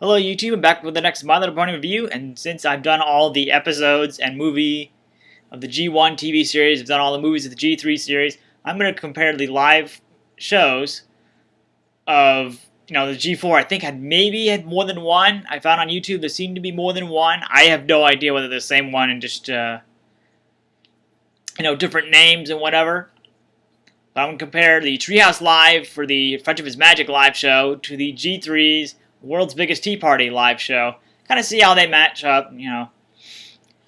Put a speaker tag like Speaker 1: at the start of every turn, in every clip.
Speaker 1: Hello YouTube, I'm back with the next My Little Pony review, and since I've done all the episodes and movie of the G1 TV series, I've done all the movies of the G3 series, I'm going to compare the live shows of, the G4. I think maybe had more than one. I found on YouTube there seemed to be more than one. I have no idea whether they're the same one and just, different names and whatever. But I'm going to compare the Treehouse Live for the Friendship is Magic live show to the G3's World's Biggest Tea Party live show. Kind of see how they match up,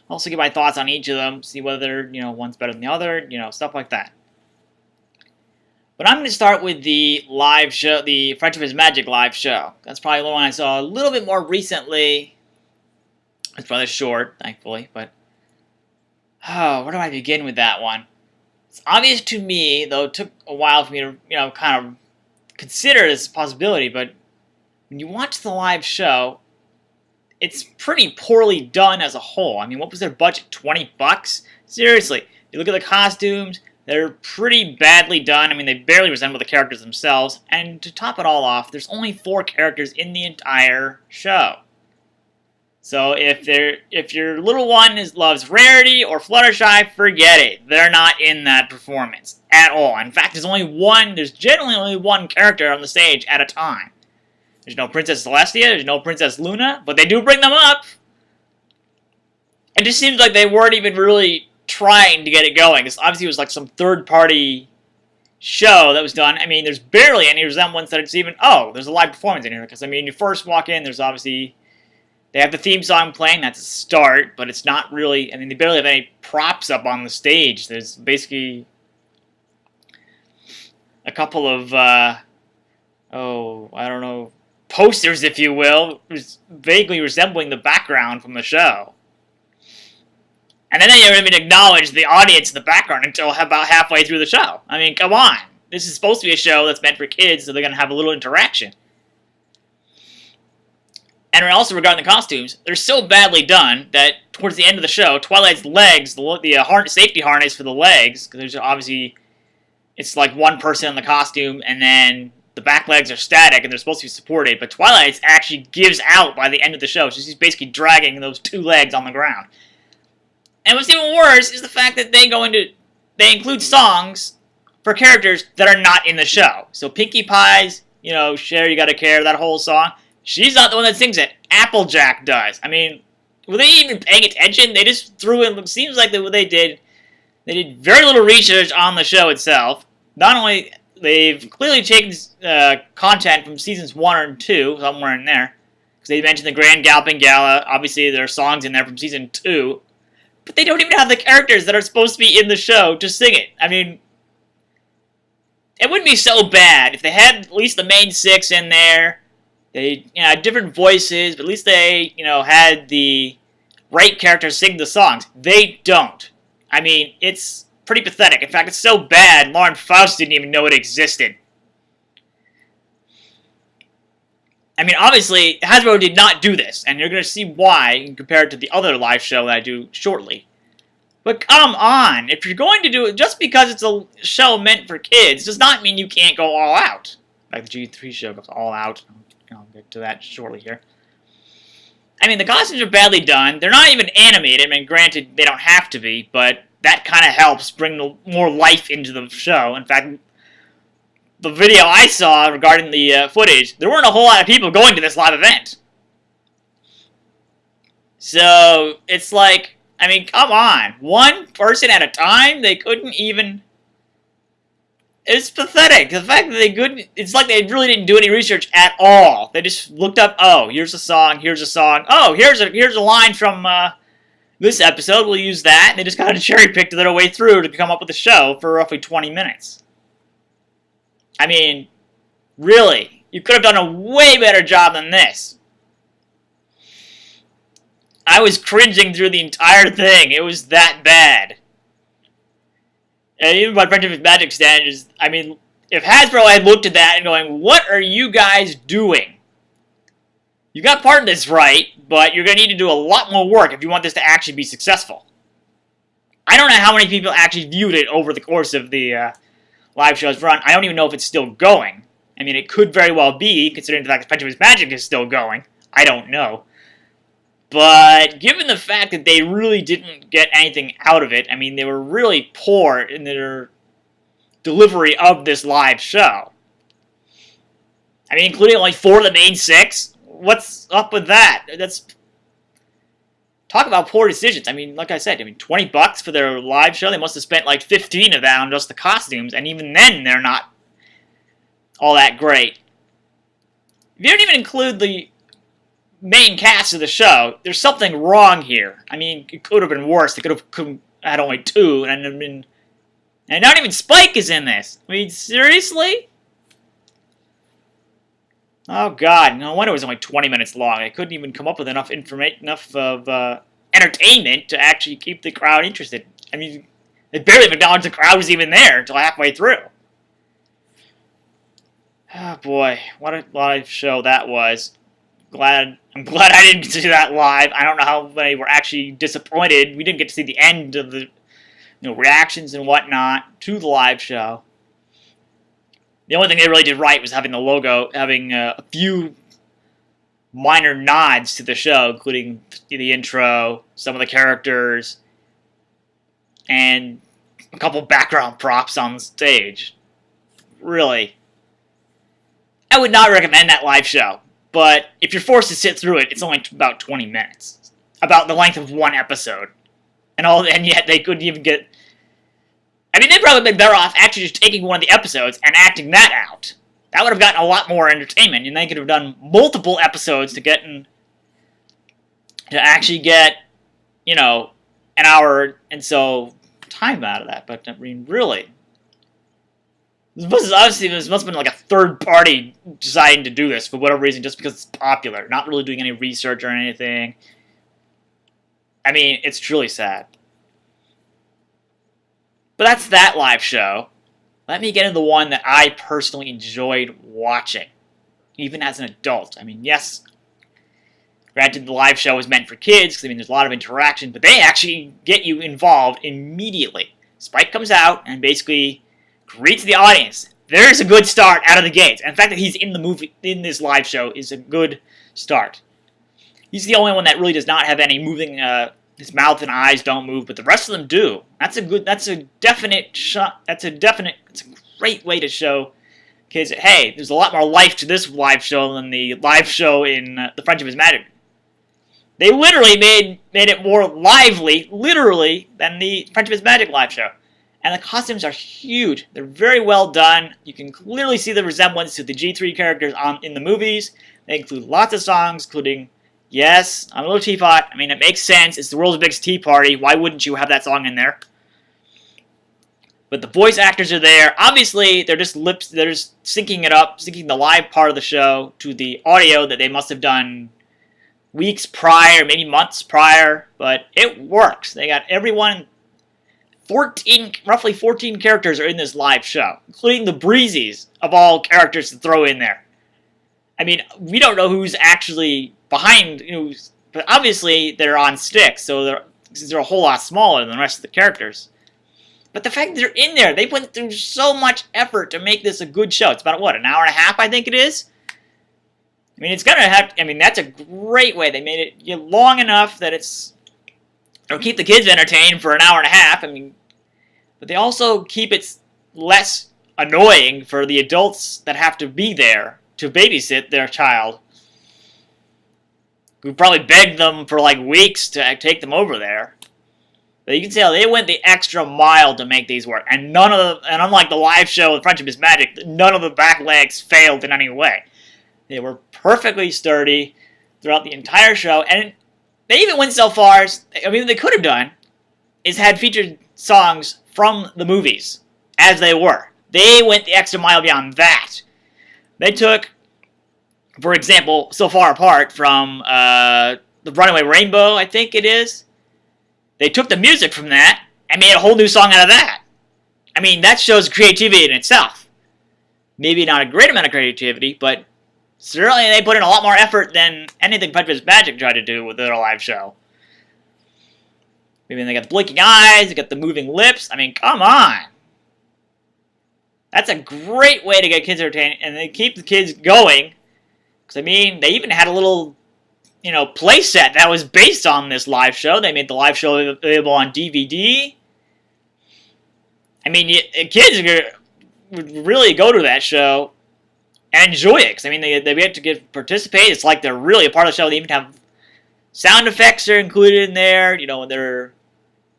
Speaker 1: Also give my thoughts on each of them, see whether, one's better than the other, stuff like that. But I'm going to start with the live show, the Friendship is Magic live show. That's probably the one I saw a little bit more recently. It's rather short, thankfully, but where do I begin with that one? It's obvious to me, though it took a while for me to, kind of consider this possibility, but when you watch the live show, it's pretty poorly done as a whole. I mean, what was their budget? 20 bucks? Seriously, you look at the costumes, they're pretty badly done. I mean, they barely resemble the characters themselves. And to top it all off, there's only 4 characters in the entire show. So if your little one loves Rarity or Fluttershy, forget it. They're not in that performance at all. In fact, there's generally only one character on the stage at a time. There's no Princess Celestia, there's no Princess Luna, but they do bring them up. It just seems like they weren't even really trying to get it going. Obviously, it was like some third-party show that was done. I mean, there's barely any resemblance that it's even, there's a live performance in here. Because, I mean, you first walk in, there's obviously, they have the theme song playing, that's a start, but it's not really, I mean, they barely have any props up on the stage. There's basically a couple of, I don't know, posters, if you will, vaguely resembling the background from the show. And then they don't even acknowledge the audience in the background until about halfway through the show. I mean, come on. This is supposed to be a show that's meant for kids, so they're going to have a little interaction. And also regarding the costumes, they're so badly done that towards the end of the show, Twilight's legs, the safety harness for the legs, because there's obviously, it's like one person in the costume, and then the back legs are static, and they're supposed to be supported, but Twilight actually gives out by the end of the show. She's basically dragging those 2 legs on the ground. And what's even worse is the fact that they include songs for characters that are not in the show. So Pinkie Pie's, Share You Gotta Care, that whole song, she's not the one that sings it. Applejack does. I mean, were they even paying attention? They just threw in, it seems like what they did very little research on the show itself. Not only they've clearly taken content from seasons 1 or 2, somewhere in there. Because they mentioned the Grand Galloping Gala. Obviously, there are songs in there from season 2. But they don't even have the characters that are supposed to be in the show to sing it. I mean, it wouldn't be so bad if they had at least the main 6 in there. They had different voices, but at least they, had the right characters sing the songs. They don't. I mean, it's pretty pathetic. In fact, it's so bad, Lauren Faust didn't even know it existed. I mean, obviously, Hasbro did not do this, and you're going to see why compared to the other live show that I do shortly. But come on, if you're going to do it, just because it's a show meant for kids, does not mean you can't go all out. Like the G3 show goes all out. I'll get to that shortly here. I mean, the costumes are badly done. They're not even animated. I mean, granted, they don't have to be, but that kind of helps bring more life into the show. In fact, the video I saw regarding the footage, there weren't a whole lot of people going to this live event. So, it's like, I mean, come on. One person at a time? They couldn't even... It's pathetic. The fact that they couldn't... It's like they really didn't do any research at all. They just looked up, here's a song, here's a song. Oh, here's a line from this episode. We'll use that. And they just kind of cherry-picked their way through to come up with a show for roughly 20 minutes. I mean, really, you could have done a way better job than this. I was cringing through the entire thing. It was that bad. And even by Friendship is Magic standards, I mean, if Hasbro had looked at that and going, what are you guys doing? You got part of this right, but you're going to need to do a lot more work if you want this to actually be successful. I don't know how many people actually viewed it over the course of the live show's run. I don't even know if it's still going. I mean, it could very well be, considering the fact that Friendship is Magic is still going. I don't know. But given the fact that they really didn't get anything out of it, I mean, they were really poor in their delivery of this live show. I mean, including only 4 of the main 6? What's up with that? That's... Talk about poor decisions. I mean, like I said, $20 for their live show. They must have spent like 15 of that on just the costumes, and even then, they're not all that great. If you don't even include the main cast of the show, there's something wrong here. I mean, it could have been worse. They could have had only 2, and not even Spike is in this. I mean, seriously? Oh God! No wonder it was only 20 minutes long. They couldn't even come up with enough entertainment to actually keep the crowd interested. I mean, they barely even acknowledged the crowd was even there until halfway through. Oh boy, what a live show that was! I'm glad I didn't see that live. I don't know how many were actually disappointed. We didn't get to see the end of the reactions and whatnot to the live show. The only thing they really did right was having the logo, having a few minor nods to the show, including the intro, some of the characters, and a couple background props on stage. Really. I would not recommend that live show, but if you're forced to sit through it, it's only about 20 minutes. About the length of one episode. And yet they couldn't even get... I mean, they'd probably been better off actually just taking one of the episodes and acting that out. That would have gotten a lot more entertainment, and they could have done multiple episodes to actually get, an hour and so time out of that. But, I mean, really. This must have been like a third party deciding to do this for whatever reason, just because it's popular. Not really doing any research or anything. I mean, it's truly sad. But that's that live show. Let me get into the one that I personally enjoyed watching, even as an adult. I mean, yes, granted the live show is meant for kids, because there's a lot of interaction, but they actually get you involved immediately. Spike comes out and basically greets the audience. There's a good start out of the gates. And the fact that he's in the movie, in this live show, is a good start. He's the only one that really does not have any moving... his mouth and eyes don't move, but the rest of them do. It's a great way to show kids that, hey, there's a lot more life to this live show than the live show in The Friendship is Magic. They literally made it more lively, literally, than the Friendship is Magic live show. And the costumes are huge. They're very well done. You can clearly see the resemblance to the G3 characters in the movies. They include lots of songs, including... Yes, I'm a little teapot. I mean, it makes sense. It's the world's biggest tea party. Why wouldn't you have that song in there? But the voice actors are there. Obviously, they're just syncing it up, syncing the live part of the show to the audio that they must have done weeks prior, maybe months prior. But it works. They got everyone. Roughly 14 characters are in this live show, including the Breezies of all characters to throw in there. I mean, we don't know who's actually behind, but obviously they're on sticks, so they're a whole lot smaller than the rest of the characters. But the fact that they're in there, they went through so much effort to make this a good show. It's about, what, an hour and a half, I think it is? I mean, that's a great way. They made it long enough that it'll keep the kids entertained for an hour and a half. I mean, but they also keep it less annoying for the adults that have to be there to babysit their child. We probably begged them for like weeks to take them over there. But you can tell they went the extra mile to make these work. And unlike the live show with Friendship is Magic, none of the back legs failed in any way. They were perfectly sturdy throughout the entire show. And they even went so far as, what they could have done is had featured songs from the movies as they were. They went the extra mile beyond that. They took, for example, So Far Apart from the Runaway Rainbow, I think it is. They took the music from that and made a whole new song out of that. I mean, that shows creativity in itself. Maybe not a great amount of creativity, but certainly they put in a lot more effort than anything Princess Magic tried to do with their live show. Maybe they got the blinking eyes, they got the moving lips. I mean, come on. That's a great way to get kids entertained, and they keep the kids going. Because, I mean, they even had a little playset that was based on this live show. They made the live show available on DVD. I mean, kids would really go to that show and enjoy it. Cause, I mean, they get to participate. It's like they're really a part of the show. They even have sound effects are included in there.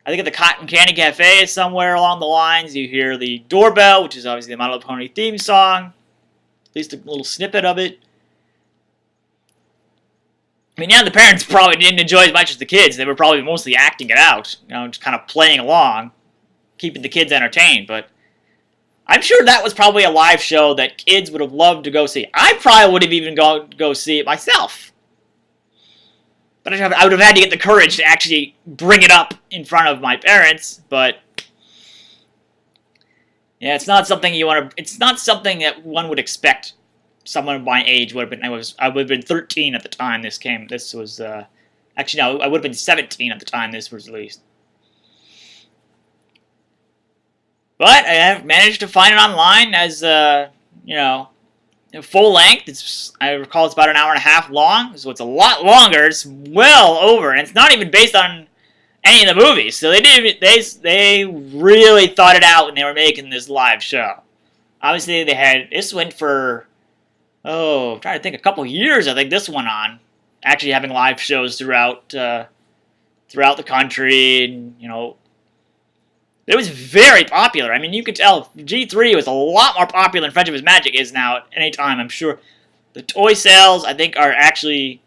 Speaker 1: I think at the Cotton Candy Cafe is somewhere along the lines. You hear the doorbell, which is obviously the My Little Pony theme song. At least a little snippet of it. I mean, yeah, the parents probably didn't enjoy it as much as the kids. They were probably mostly acting it out, just kind of playing along, keeping the kids entertained. But I'm sure that was probably a live show that kids would have loved to go see. I probably would have even go see it myself. But I would have had to get the courage to actually bring it up in front of my parents. But yeah, it's not something you want to. It's not something that one would expect. Someone of my age would have been. I would have been 13 at the time this came. This was actually no. I would have been 17 at the time this was released. But I have managed to find it online as full length. I recall it's about an hour and a half long, so it's a lot longer. It's well over, and it's not even based on any of the movies. So they really thought it out when they were making this live show. Obviously, this went for I'm trying to think, a couple years. I think this went on, actually having live shows throughout the country, and it was very popular. I mean, you could tell G3 was a lot more popular than Friendship is Magic is now at any time, I'm sure. The toy sales, I think, are actually...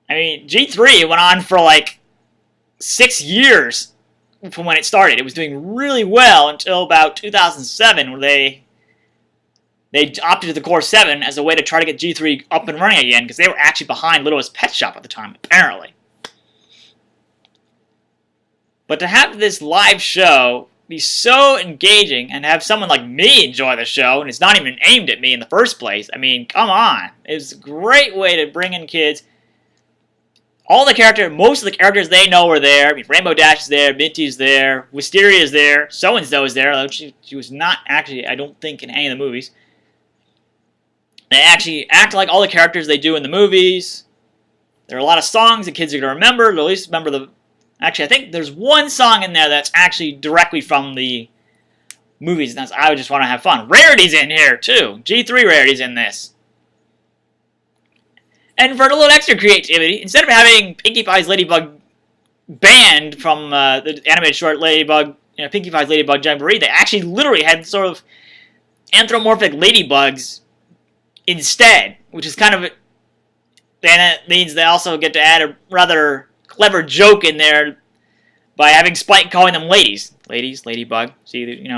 Speaker 1: I mean, G3 went on for like 6 years from when it started. It was doing really well until about 2007, where they opted to the Core 7 as a way to try to get G3 up and running again, because they were actually behind Littlest Pet Shop at the time, apparently. But to have this live show be so engaging and have someone like me enjoy the show, and it's not even aimed at me in the first place, I mean, come on. It's a great way to bring in kids. Most of the characters they know are there. I mean, Rainbow Dash is there, Minty's there, Wisteria is there, So-and-so is there, although she was not actually, I don't think, in any of the movies. They actually act like all the characters they do in the movies. There are a lot of songs that kids are going to remember. They'll at least remember the... Actually, I think there's one song in there that's actually directly from the movies, and that's I Just Want to Have Fun. Rarity's in here, too. G3 Rarity's in this. And for a little extra creativity, instead of having Pinkie Pie's Ladybug banned from the animated short Ladybug, Pinkie Pie's Ladybug Jamboree, they actually literally had sort of anthropomorphic ladybugs instead, which is kind of... Then it means they also get to add a rather clever joke in there by having Spike calling them ladies. Ladies, ladybug. See,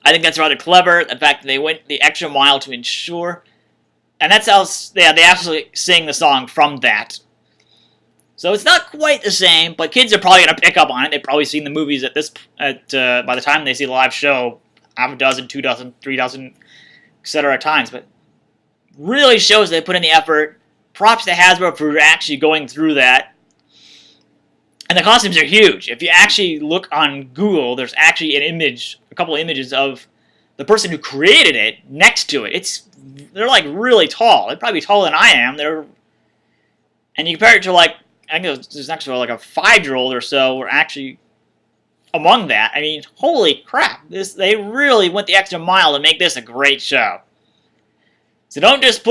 Speaker 1: I think that's rather clever, the fact that they went the extra mile to ensure. And that's how, they actually sing the song from that. So it's not quite the same, but kids are probably going to pick up on it. They've probably seen the movies by the time they see the live show, half a dozen, 2 dozen, 3 dozen, etc. times. But really shows they put in the effort. Props to Hasbro for actually going through that. And the costumes are huge. If you actually look on Google, there's actually a couple of images of the person who created it next to it. They're like really tall. They're probably taller than I am. And you compare it to like, I think there's actually like a 5-year-old or so were actually among that. I mean, holy crap. They really went the extra mile to make this a great show. So don't just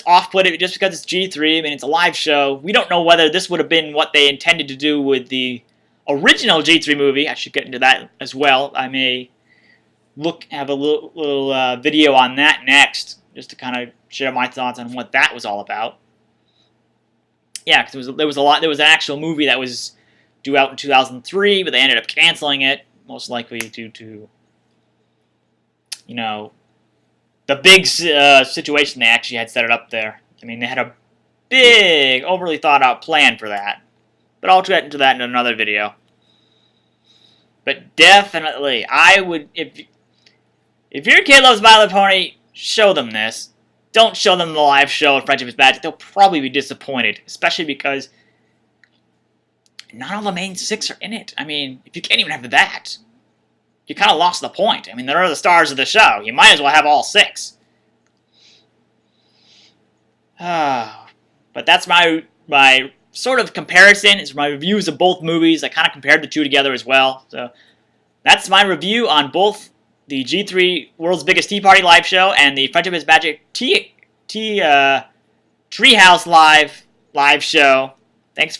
Speaker 1: off-put it just because it's G3. I mean, it's a live show. We don't know whether this would have been what they intended to do with the original G3 movie. I should get into that as well. I may have a little video on that next, just to kind of share my thoughts on what that was all about. Yeah, because there was an actual movie that was due out in 2003, but they ended up canceling it, most likely due to, the big situation they actually had set it up there. I mean, they had a big, overly thought-out plan for that. But I'll get into that in another video. But definitely, I would, if your kid loves My Little Pony, show them this. Don't show them the live show of Friendship is Magic. They'll probably be disappointed, especially because not all the main 6 are in it. I mean, if you can't even have that, you kind of lost the point. I mean, they're the stars of the show. You might as well have all 6. But that's my sort of comparison. It's my reviews of both movies. I kind of compared the two together as well. So that's my review on both the G3 World's Biggest Tea Party live show and the Friendship is Magic Treehouse live show. Thanks for